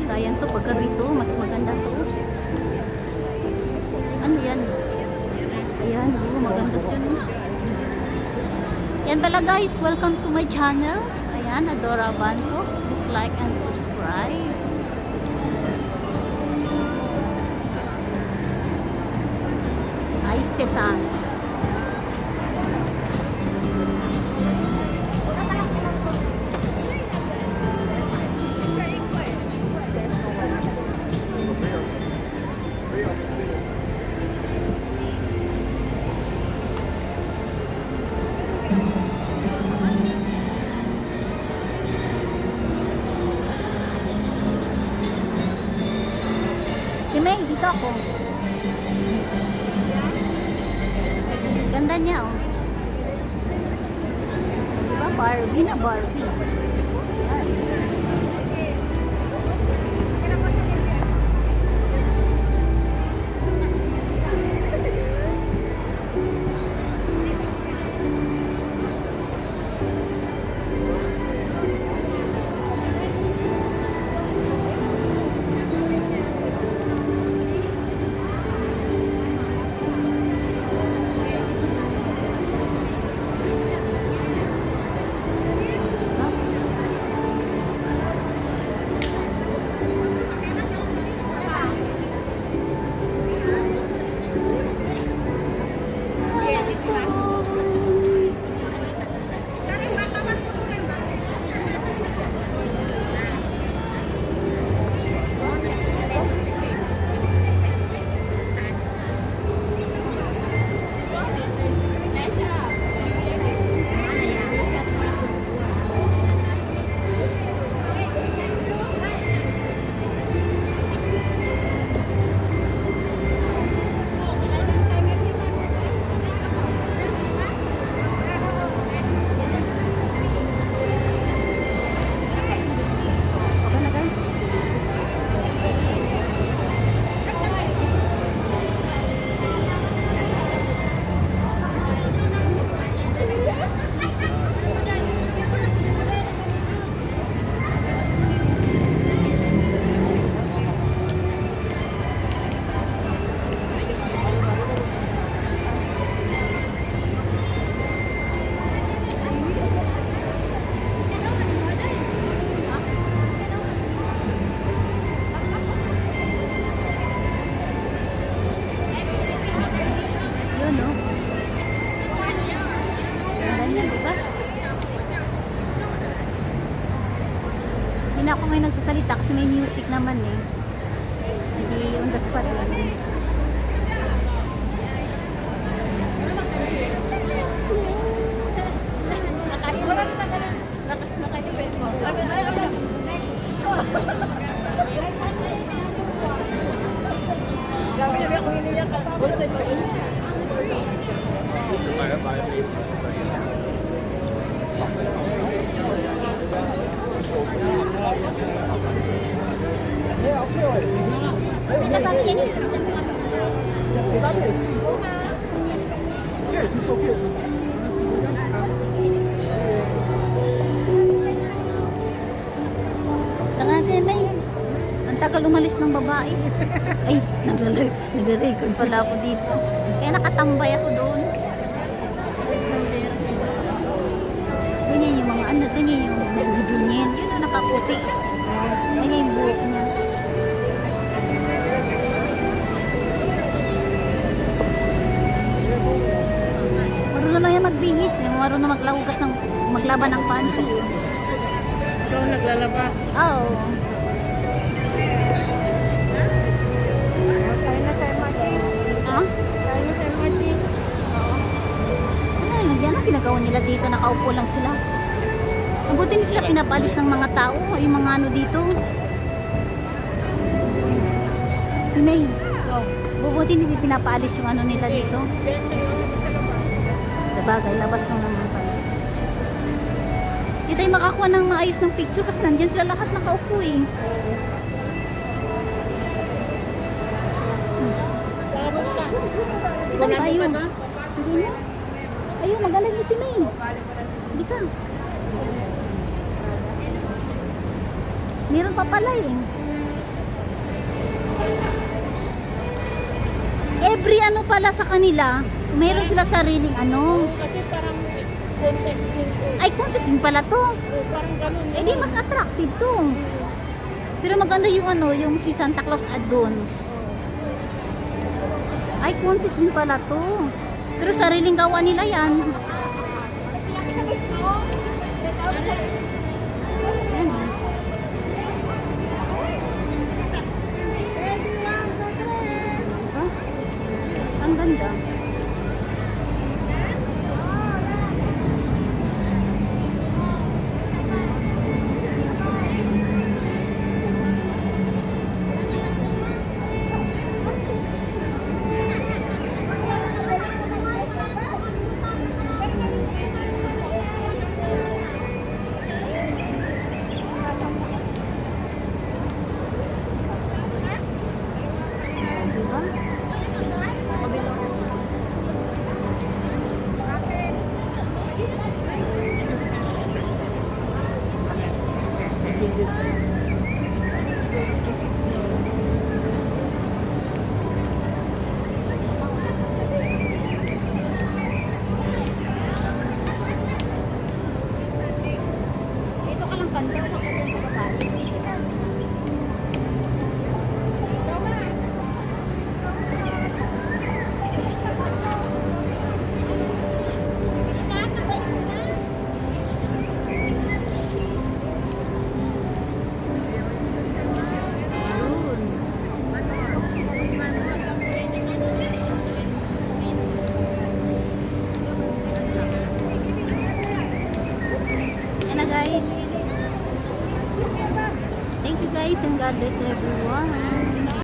Sayang to, pagka rito, mas maganda to. Ano yan? Ayan, maganda siya. Yan pala guys, welcome to my channel. Ayan, Adora Banco. Please like and subscribe. Ay, setan. May dito ako. Ganda niya, oh. Diba Barbie na Barbie? Ay. Hindi na ako ngayon nagsasalita kasi may music naman eh. Hindi on the spot lang. Grabe na ako iniyak ka. Natin may ang tagal umalis ng babae. Ay, nagre-record pala ako dito. Kaya nakatambay ako doon. Ganyan yung mga ano, ganyan yung video niya. Yun ang nakaputi. Ganyan yung buhok niya. Marunong lang yan magbihis. Marunong maglaban ng panty. Ikaw naglalaba. Oo. Kaya na tayo mati. Ha? Kaya na tayo mati. Ano, yan ang ginagawa nila dito. Nakaupo lang sila. Ang buti hindi sila pinapalis ng mga tao. Yung mga ano dito. Tinay. Oh. Bubuti hindi pinapaalis yung ano nila dito. Sabagay, labas lang naman pala. Hindi tayo makakuha ng maayos ng picture kasi nandyan sila lahat nakaupo eh. Saan ka? Saan tayo? Hindi na. Ayun, maganda yung Tinay. Hindi ka. Meron pa pala eh. Every ano pala sa kanila, meron sila sariling ano. Kasi parang contest din po. Ay, contest din pala to. Parang ganun. Eh di mas attractive to. Pero maganda yung ano, yung si Santa Claus doon. Ay, contest din pala to. Pero sariling gawa nila yan. Yan. Diba? Ang ganda. Diba? Dito ka lang kanto, pagdating sa babae. Yun. Yan na guys. Thank you guys and God bless everyone.